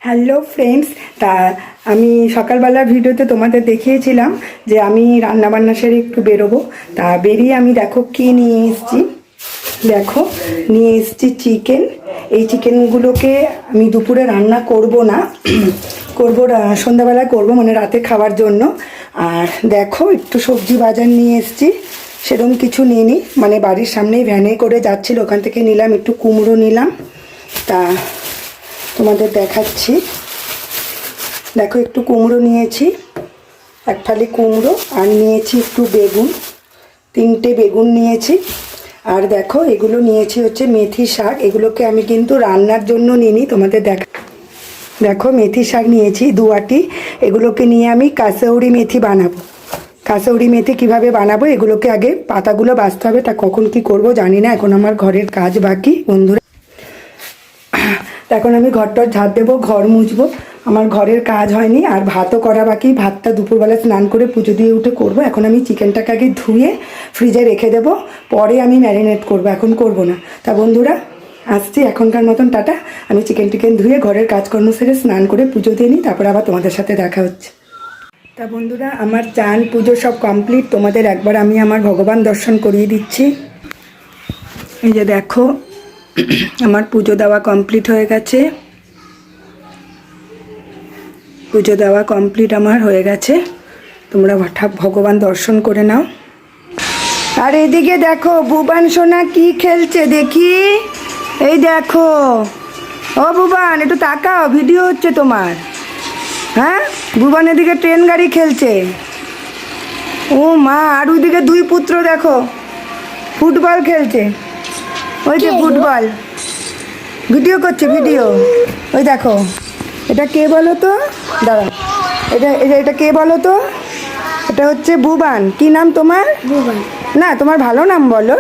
Hello friends, তা আমি সকালবেলা ভিডিওতে তোমাদের দেখিয়েছিলাম যে আমি রান্নাবান্না সেরে একটু বেরোবো। তা বেরিয়ে আমি দেখো কি নিয়ে এসেছি। দেখো নিয়ে এসেছি চিকেন। এই চিকেনগুলোকে আমি দুপুরে রান্না করব না, করবো সন্ধ্যাবেলায় করবো, মানে রাতে খাওয়ার জন্য। আর দেখো একটু সবজি বাজার নিয়ে এসেছি, সেরকম কিছু নিইনি, মানে বাড়ির সামনেই ভ্যানে করে যাচ্ছিল, ওখান থেকে নিলাম একটু কুমড়ো নিলাম। তা তোমাদের দেখাচ্ছি, দেখো একটু কুমড়ো নিয়েছি, এক ফালি কুমড়ো, আর নিয়েছি একটু বেগুন, 3টে বেগুন নিয়েছি। আর দেখো এগুলো নিয়েছি হচ্ছে মেথি শাক। এগুলোকে আমি কিন্তু রান্নার জন্য নিইনি, তোমাদের দেখো মেথি শাক নিয়েছি 2 আটি। এগুলোকে নিয়ে আমি কাসৌরি মেথি বানাবো। কাসৌরি মেথি কিভাবে বানাবো, এগুলোকে আগে পাতাগুলো বাছতে হবে, তা কখন কি করব জানি না, এখন আমার ঘরের কাজ বাকি বন্ধুরা। এখন আমি ঘরটার ঝাড় দেবো, ঘর মুছবো, আমার ঘরের কাজ হয়নি, আর ভাতও করা বাকি। ভাতটা দুপুরবেলা স্নান করে পুজো দিয়ে উঠে করব। এখন আমি চিকেনটাকে আগে ধুয়ে ফ্রিজে রেখে দেবো, পরে আমি ম্যারিনেট করব, এখন করব না। তা বন্ধুরা আসছি, এখনকার মতন টাটা। আমি চিকেন ধুয়ে ঘরের কাজকর্ম সেরে স্নান করে পুজো দিয়ে নিই, তারপর আবার তোমাদের সাথে দেখা হচ্ছে। তা বন্ধুরা আমার চান পুজো সব কমপ্লিট, তোমাদের একবার আমি আমার ভগবান দর্শন করিয়ে দিচ্ছি। এই যে দেখো আমার পুজো দেওয়া কমপ্লিট হয়ে গেছে, পুজো দেওয়া কমপ্লিট আমার হয়ে গেছে। তোমরা ভগবান দর্শন করে নাও। আর এদিকে দেখো বুবান সোনা কি খেলছে দেখি, এই দেখো। ও বুবান একটু তাকাও, ভিডিও হচ্ছে তোমার। হ্যাঁ বুবান এদিকে ট্রেন গাড়ি খেলছে। ও মা, আর ওইদিকে 2 পুত্র দেখো ফুটবল খেলছে, ওই যে ফুটবল ভিডিও করছে, ভিডিও। ওই দেখো, এটা কে বলো তো, দাঁড়া, এটা কে বলো তো? এটা হচ্ছে বুবান। কি নাম তোমার? বুবান না, তোমার ভালো নাম বলো।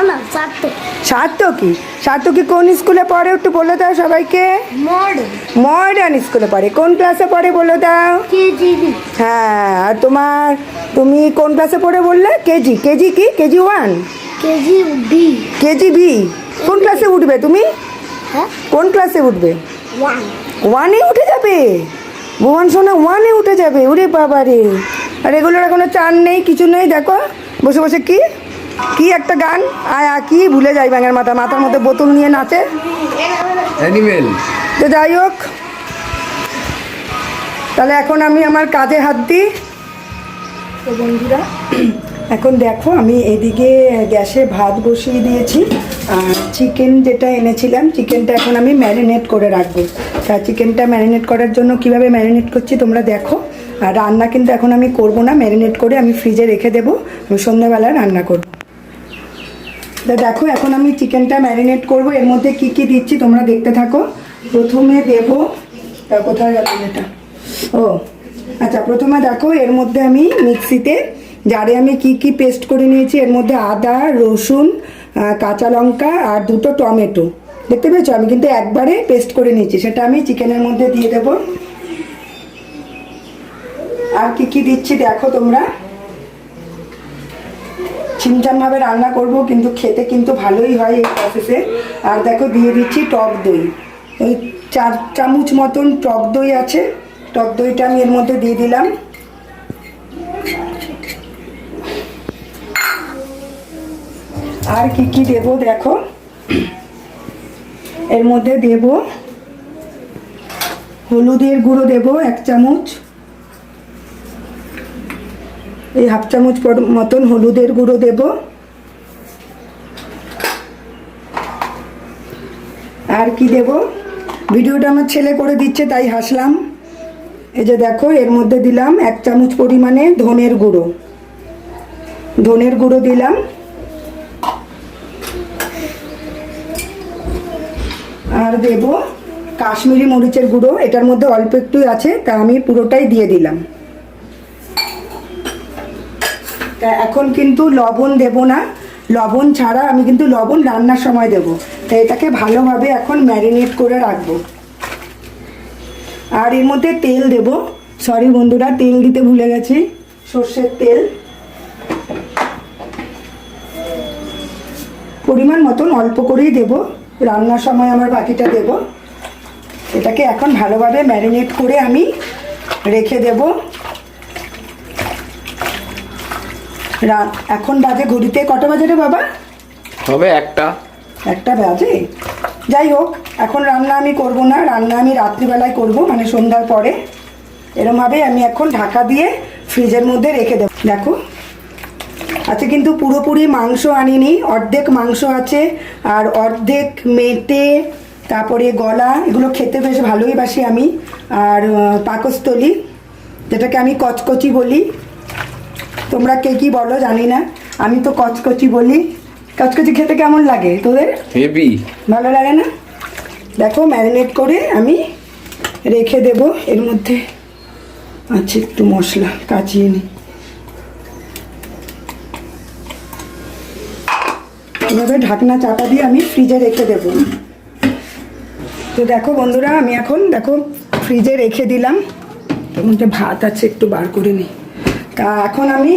না, সার্থকী। সার্থকী কোন স্কুলে পড়ে একটু বলে দাও সবাইকে। মডার্ন স্কুলে পড়ে। কোন ক্লাসে পড়ে বলে দাও। কেজিবি। হ্যাঁ, আর তুমি কোন ক্লাসে পড়ে বললে? কেজি কি? কেজি 1? কেজিবি। কেজিবি। কোন ক্লাসে উঠবে তুমি? হ্যাঁ, কোন ক্লাসে উঠবে? 1 1-এ উঠে যাবে? ভুবন সোনা 1-এ উঠে যাবে? ওরে বাবা রে। আর এগুলোর এখনো চান নেই, কিছু নেই। দেখো বসে বসে কি একটা গান কি ভুলে যাই, ব্যাঙের মাথার মধ্যে বোতল নিয়ে নাচে, অ্যানিমেল। তো যাই হোক, তাহলে এখন আমি আমার কাজে হাত দিই। তো বন্ধুরা এখন দেখো আমি এদিকে গ্যাসে ভাত বসিয়ে দিয়েছি, আর চিকেন যেটা এনেছিলাম, চিকেনটা এখন আমি ম্যারিনেট করে রাখবো। তা চিকেনটা ম্যারিনেট করার জন্য কিভাবে ম্যারিনেট করছি তোমরা দেখো। আর রান্না কিন্তু এখন আমি করব না, ম্যারিনেট করে আমি ফ্রিজে রেখে দেবো, আমি সন্ধ্যাবেলায় রান্না করবো। তা দেখো এখন আমি চিকেনটা ম্যারিনেট করব, এর মধ্যে কি কি দিচ্ছি তোমরা দেখতে থাকো। প্রথমে দেবো, তা কোথায় গেল এটা? ও আচ্ছা, প্রথমে দেখো এর মধ্যে আমি মিক্সিতে জারে আমি কি পেস্ট করে নিয়েছি। এর মধ্যে আদা, রসুন, কাঁচা লঙ্কা আর 2টো টমেটো, দেখতে পেয়েছো? আমি কিন্তু একবারে পেস্ট করে নিয়েছি, সেটা আমি চিকেনের মধ্যে দিয়ে দেবো। আর কি দিচ্ছি দেখো তোমরা, ছিমছামভাবে রান্না করব, কিন্তু খেতে কিন্তু ভালোই হয় এই প্রসেসে। আর দেখো দিয়ে দিচ্ছি টক দই, ওই 4 চামচ মতন টক দই আছে, টক দইটা আমি এর মধ্যে দিয়ে দিলাম। আর কি দেবো দেখো, এর মধ্যে দেব হলুদের গুঁড়ো, দেব 1 চামচ, এই 1/2 চামচ মতন হলুদের গুঁড়ো দেব। আর কি দেব, ভিডিওটা আমার ছেলে করে দিচ্ছে তাই হাসলাম। এই যে দেখো এর মধ্যে দিলাম 1 চামচ পরিমাণে ধনের গুঁড়ো দিলাম। আর দেব কাশ্মীরি মরিচের গুঁড়ো, এটার মধ্যে অল্প একটু আছে, তা আমি পুরোটাই দিয়ে দিলাম। তা এখন কিন্তু লবণ দেব না, লবণ ছাড়া আমি কিন্তু লবণ রান্নার সময় দেব। তাই এটাকে ভালোভাবে এখন ম্যারিনেট করে রাখবো। আর এর মধ্যে তেল দেব, সরি বন্ধুরা তেল দিতে ভুলে গেছি, সর্ষের তেল পরিমাণ মতন অল্প করেই দেব, রান্নার সময় আমার বাকিটা দেব। এটাকে এখন ভালোভাবে ম্যারিনেট করে আমি রেখে দেব। এখন বাজে ঘড়িতে কটা বাজে রে বাবা? হবে একটা বাজে। যাই হোক, এখন রান্না আমি করব না, রান্না আমি রাত্রিবেলায় করব, মানে সন্ধ্যার পরে। এরমভাবে আমি এখন ঢাকা দিয়ে ফ্রিজের মধ্যে রেখে দেব। দেখো, আচ্ছা, কিন্তু পুরোপুরি মাংস আনিনি, অর্ধেক মাংস আছে আর অর্ধেক মেটে, তারপরে গলা, এগুলো খেতে বেশ ভালোই বাসি আমি। আর পাকস্থলী, যেটাকে আমি কচকচি বলি, তোমরা কে কী বলো জানি না, আমি তো কচকচি বলি। কচকচি খেতে কেমন লাগে তোদের? হেভি ভালো লাগে না? দেখো, ম্যারিনেট করে আমি রেখে দেব। এর মধ্যে আছে একটু মশলা, কাচিয়ে নিই। এভাবে ঢাকনা চাপা দিয়ে আমি ফ্রিজে রেখে দেব। তো দেখো বন্ধুরা, আমি এখন দেখো ফ্রিজে রেখে দিলাম। এর মধ্যে ভাত আছে, একটু বার করে নিই। তা এখন আমি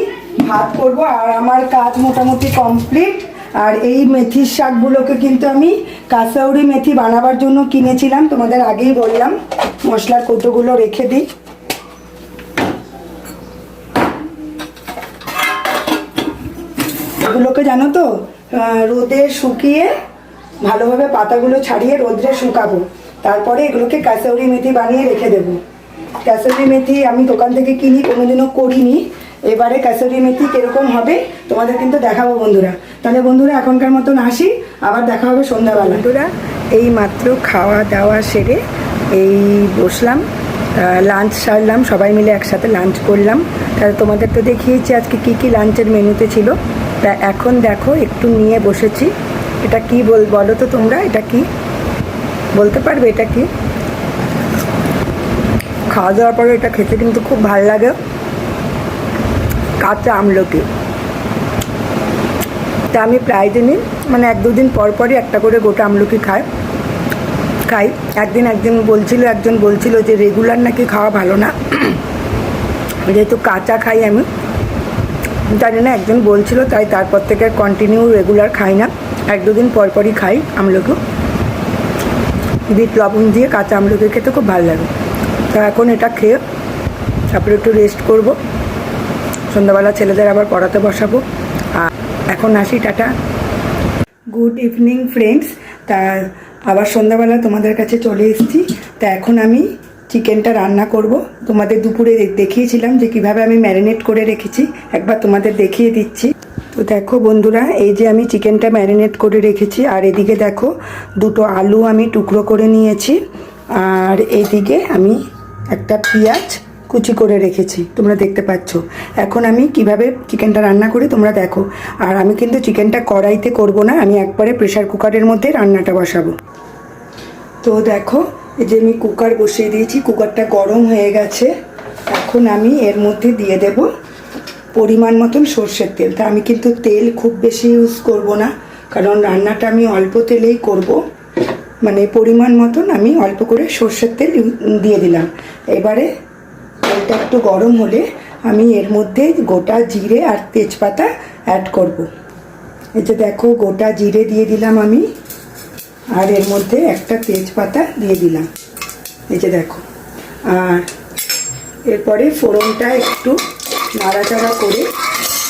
ভাত করব, আর আমার কাজ মোটামুটি কমপ্লিট। আর এই মেথির শাকগুলোকে কিন্তু আমি কাসৌরি মেথি বানাবার জন্য কিনেছিলাম, তোমাদের আগেই বললাম। মশলার কৌটোগুলো রেখে দিই। এগুলোকে জানো তো, রোদে শুকিয়ে ভালোভাবে পাতাগুলো ছাড়িয়ে রোদ্রে শুকাবো, তারপরে এগুলোকে কাসৌরি মেথি বানিয়ে রেখে দেবো। কাসৌরি মেথি আমি দোকান থেকে কিনি, কোনোদিনও করিনি। এবারে কাসৌরি মেথি কীরকম হবে তোমাদের কিন্তু দেখাবো বন্ধুরা। তাহলে বন্ধুরা এখনকার মতন আসি, আবার দেখা হবে সন্ধ্যাবেলা। বন্ধুরা, এই মাত্র খাওয়া দাওয়া সেরে এই বসলাম, লাঞ্চ সারলাম, সবাই মিলে একসাথে লাঞ্চ করলাম। তাহলে তোমাদের তো দেখিয়েছি আজকে কী কী লাঞ্চের মেনুতে ছিল। তা এখন দেখো একটু নিয়ে বসেছি। এটা কি বলো তো তোমরা, এটা কি বলতে পারবে? এটা কি? খাওয়া দাওয়ার পরে এটা খেতে কিন্তু খুব ভালো লাগে, কাঁচা আমলকি। তা আমি প্রায় দিনই, মানে 1-2 দিন পর পরই একটা করে গোটা আমলকি খাই। একদিন একজন বলছিল যে রেগুলার নাকি খাওয়া ভালো না, যেহেতু কাঁচা খাই আমি, জানি না, একজন বলছিল, তাই তারপর থেকে কন্টিনিউ রেগুলার খাই না, 1-2 দিন পর পরই খাই আমলকি। বিট লবণ দিয়ে কাঁচা আমলকি খেতে খুব ভালো লাগে। তা এখন এটা খেয়ে তারপরে একটু রেস্ট করব, সন্ধ্যাবেলা ছেলেদের আবার পড়াতে বসাবো। আর এখন আসি, টাটা। Good evening friends. তা আবার সন্ধ্যাবেলা তোমাদের কাছে চলে এসেছি। তা এখন আমি চিকেনটা রান্না করব। তোমাদের দুপুরে দেখিয়েছিলাম যে কিভাবে আমি ম্যারিনেট করে রেখেছি, একবার তোমাদের দেখিয়ে দিচ্ছি। তো দেখো বন্ধুরা, এই যে আমি চিকেনটা ম্যারিনেট করে রেখেছি, আর এদিকে দেখো 2টো আলু আমি টুকরো করে নিয়েছি, আর এদিকে আমি একটা পেঁয়াজ কুচি করে রেখেছি, তোমরা দেখতে পাচ্ছ। এখন আমি কিভাবে চিকেনটা রান্না করি তোমরা দেখো। আর আমি কিন্তু চিকেনটা কড়াইতে করব না, আমি একবারে প্রেসার কুকারের মধ্যে রান্নাটা বসাবো। তো দেখো, এই যে আমি কুকার বসিয়ে দিয়েছি, কুকারটা গরম হয়ে গেছে। এখন আমি এর মধ্যে দিয়ে দেব পরিমাণ মতন সর্ষের তেল। তা আমি কিন্তু তেল খুব বেশি ইউজ করব না, কারণ রান্নাটা আমি অল্প তেলেই করব। মানে পরিমাণ মতন আমি অল্প করে সর্ষের তেল দিয়ে দিলাম। এবারে তেলটা একটু গরম হলে আমি এর মধ্যে গোটা জিরে আর তেজপাতা অ্যাড করব। এই যে দেখো, গোটা জিরে দিয়ে দিলাম আমি, আর এর মধ্যে একটা তেজপাতা দিয়ে দিলাম, এই যে দেখো। আর এরপরে ফোড়নটা একটু নাড়াচাড়া করে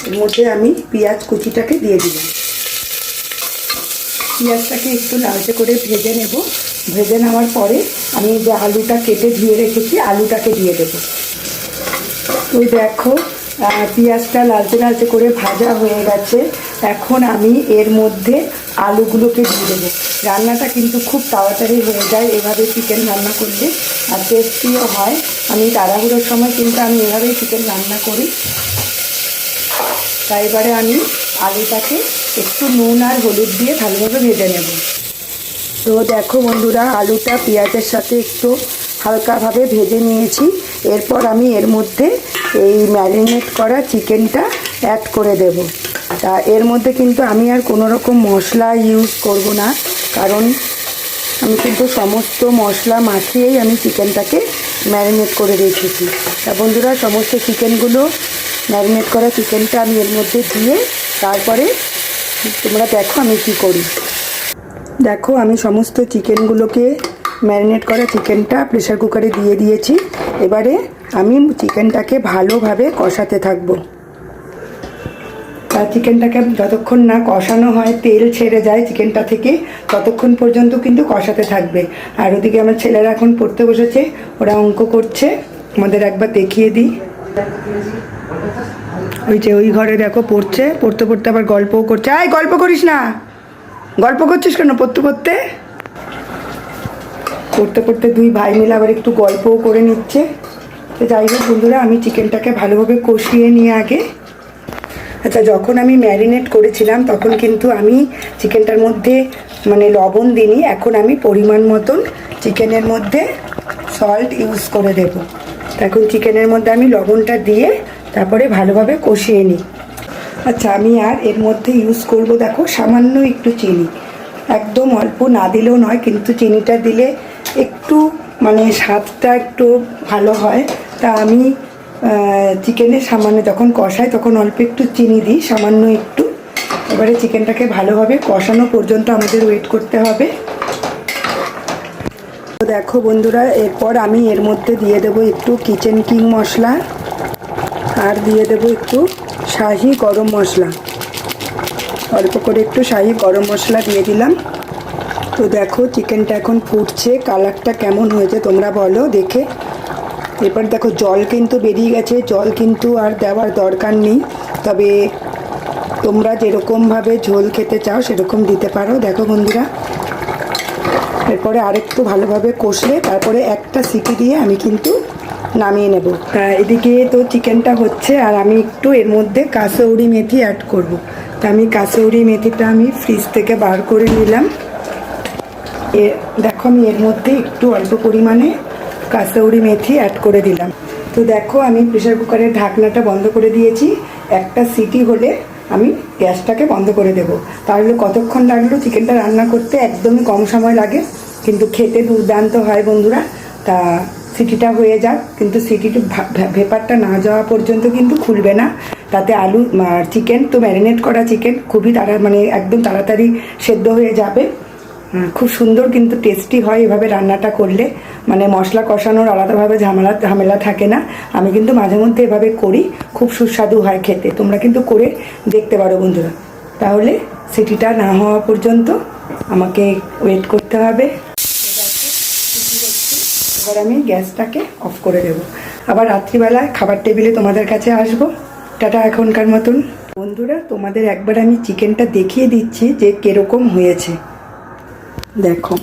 এর মধ্যে আমি পেঁয়াজ কুচিটাকে দিয়ে দিলাম। পেঁয়াজটাকে একটু লালচে করে ভেজে নেব। ভেজে নেওয়ার পরে আমি যে আলুটা কেটে ধুয়ে রেখেছি, আলুটাকে দিয়ে দেব। তো দেখো, পেঁয়াজটা লালচে করে ভাজা হয়ে গেছে। এখন আমি এর মধ্যে আলুগুলোকে দিয়ে দেবো। রান্নাটা কিন্তু খুব তাড়াতাড়ি হয়ে যায় এভাবে চিকেন রান্না করলে, আর টেস্টিও হয়। আমি তাড়াহুড়োর সময় কিন্তু আমি এভাবেই চিকেন রান্না করি। তাই এবারে আমি আলুটাকে একটু নুন আর হলুদ দিয়ে ভালোভাবে ভেজে নেব। তো দেখো বন্ধুরা, আলুটা পেঁয়াজের সাথে একটু হালকাভাবে ভেজে নিয়েছি। এরপর আমি এর মধ্যে এই ম্যারিনেট করা চিকেনটা অ্যাড করে দেব। তা এর মধ্যে কিন্তু আমি আর কোনো রকম মশলা ইউজ করব না, কারণ আমি কিন্তু সমস্ত মশলা মাখিয়েই আমি চিকেনটাকে ম্যারিনেট করে রেখেছি। তা বন্ধুরা, সমস্ত চিকেনগুলো, ম্যারিনেট করা চিকেনটা আমি এর মধ্যে দিয়ে তারপরে তোমরা দেখো আমি কি করি। দেখো, আমি সমস্ত চিকেনগুলোকে ম্যারিনেট করা চিকেনটা প্রেসার কুকারে দিয়ে দিয়েছি। এবারে আমি চিকেনটাকে ভালোভাবে কষাতে থাকবো। আর চিকেনটাকে যতক্ষণ না কষানো হয়, তেল ছেড়ে যায় চিকেনটা থেকে, ততক্ষণ পর্যন্ত কিন্তু কষাতে থাকবে। আর ওদিকে আমার ছেলেরা এখন পড়তে বসেছে, ওরা অঙ্ক করছে। আমাদের একবার দেখিয়ে দিই, ওই যে ওই ঘরে দেখো পড়ছে, পড়তে পড়তে আবার গল্পও করছে। আয় গল্প করিস না, গল্প করছিস কেন? পড়তে পড়তে পড়তে পড়তে দুই ভাই মিলে আবার একটু গল্পও করে নিচ্ছে। তো যাই হোক বন্ধুরা, আমি চিকেনটাকে ভালোভাবে কষিয়ে নিয়ে আগে। আচ্ছা, যখন আমি ম্যারিনেট করেছিলাম তখন কিন্তু আমি চিকেনটার মধ্যে মানে লবণ দিইনি। এখন আমি পরিমাণ মতন চিকেনের মধ্যে সল্ট ইউজ করে দেব। এখন চিকেনের মধ্যে আমি লবণটা দিয়ে তারপরে ভালোভাবে কষিয়ে নিই। আচ্ছা, আমি আর এর মধ্যে ইউজ করব দেখো সামান্য একটু চিনি, একদম অল্প না দিলেও নয়, কিন্তু চিনিটা দিলে একটু মানে স্বাদটা একটু ভালো হয়। তা আমি চিকেনের সামান্য যখন কষাই তখন অল্প একটু চিনি দিই, সামান্য একটু। এবারে চিকেনটাকে ভালোভাবে কষানো পর্যন্ত আমাদের ওয়েট করতে হবে। তো দেখো বন্ধুরা, এরপর আমি এর মধ্যে দিয়ে দেবো একটু কিচেন কিং মশলা, আর দিয়ে দেবো একটু শাহি গরম মশলা, অল্প করে একটু শাহি গরম মশলা দিয়ে দিলাম। তো দেখো চিকেনটা এখন ফুটছে, কালারটা কেমন হয়েছে তোমরা বলো দেখে। এবার দেখো জল কিন্তু বেরিয়ে গেছে, জল কিন্তু আর দেওয়ার দরকার নেই, তবে তোমরা যেরকমভাবে ঝোল খেতে চাও সেরকম দিতে পারো। দেখো বন্ধুরা, এরপরে আরেকটু ভালোভাবে কষলে তারপরে একটা সিটি দিয়ে আমি কিন্তু নামিয়ে নেব। এদিকে তো চিকেনটা হচ্ছে, আর আমি একটু এর মধ্যে কাসৌরি মেথি অ্যাড করব। তা আমি কাসৌরি মেথিটা আমি ফ্রিজ থেকে বার করে নিলাম। দেখো আমি এর মধ্যে একটু অল্প পরিমাণে কাসৌরি মেথি অ্যাড করে দিলাম। তো দেখো আমি প্রেসার কুকারের ঢাকনাটা বন্ধ করে দিয়েছি। একটা সিটি হলে আমি গ্যাসটাকে বন্ধ করে দেব। তাহলে কতক্ষণ লাগলো চিকেনটা রান্না করতে? একদমই কম সময় লাগে, কিন্তু খেতে দুর্দান্ত হয় বন্ধুরা। তা সিটিটা হয়ে যাক, কিন্তু সিটিটা ভেপারটা না যাওয়া পর্যন্ত কিন্তু খুলবে না। তাতে আলু চিকেন তো ম্যারিনেট করা চিকেন খুবই মানে একদম তাড়াতাড়ি সেদ্ধ হয়ে যাবে। খুব সুন্দর কিন্তু টেস্টি হয় এভাবে রান্নাটা করলে, মানে মশলা কষানোর আলাদাভাবে ঝামেলা থাকে না। আমি কিন্তু মাঝে মধ্যে এভাবে করি, খুব সুস্বাদু হয় খেতে। তোমরা কিন্তু করে দেখতে পারো বন্ধুরা। তাহলে সিটিটা না হওয়া পর্যন্ত আমাকে ওয়েট করতে হবে। এবার আমি গ্যাসটাকে অফ করে দেবো। আবার রাত্রিবেলায় খাবার টেবিলে তোমাদের কাছে আসবো। টাটা এখনকার মতন। বন্ধুরা, তোমাদের একবার আমি চিকেনটা দেখিয়ে দিচ্ছি যে কিরকম হয়েছে। দেখো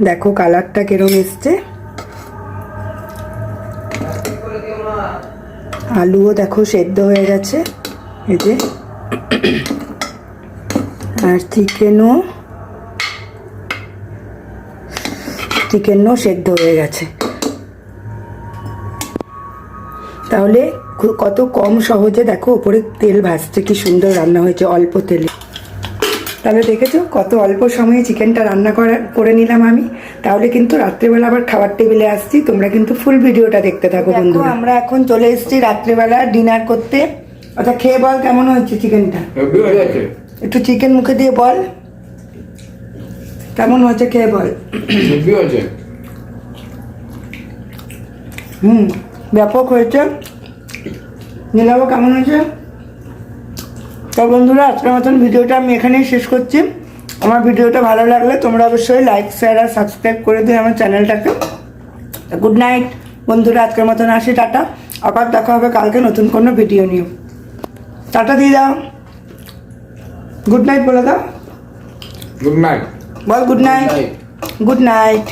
দেখো কালারটা কিরকম এসছে, আলুও দেখো সেদ্ধ হয়ে গেছে, এই যে, আর চিকেনও সেদ্ধ হয়ে গেছে। তাহলে কত কম সহজে দেখো ওপরে তেল ভাসছে, কি সুন্দর রান্না হয়েছে অল্প তেলে। তাহলে দেখেছো কত অল্প সময়ে চিকেনটা রান্না করে নিলাম আমি। তাহলে কিন্তু রাত্রেবেলা আবার খাবার টেবিলে আসছি, তোমরা কিন্তু ফুল ভিডিওটা দেখতে থাকো বন্ধুরা। আমরা এখন চলে এসেছি রাত্রেবেলা ডিনার করতে। আচ্ছা, খেয়ে বল কেমন হয়েছে চিকেনটা, একটু চিকেন মুখে দিয়ে বল কেমন হয়েছে, খেয়ে বল। ব্যাপক হয়েছে। নীলাভ কেমন হয়েছে? তো বন্ধুরা, আজকের মতন ভিডিওটা আমি এখানেই শেষ করছি। আমার ভিডিওটা ভালো লাগলে তোমরা অবশ্যই লাইক, শেয়ার আর সাবস্ক্রাইব করে দিও আমার চ্যানেলটাকে। গুড নাইট বন্ধুরা, আজকের মতন আসি, টাটা। আবার দেখা হবে কালকে নতুন কোনো ভিডিও নিয়ে। টাটা দিয়ে দাও, গুড নাইট বলে দাও। গুড নাইট বল, গুড নাইট, গুড নাইট।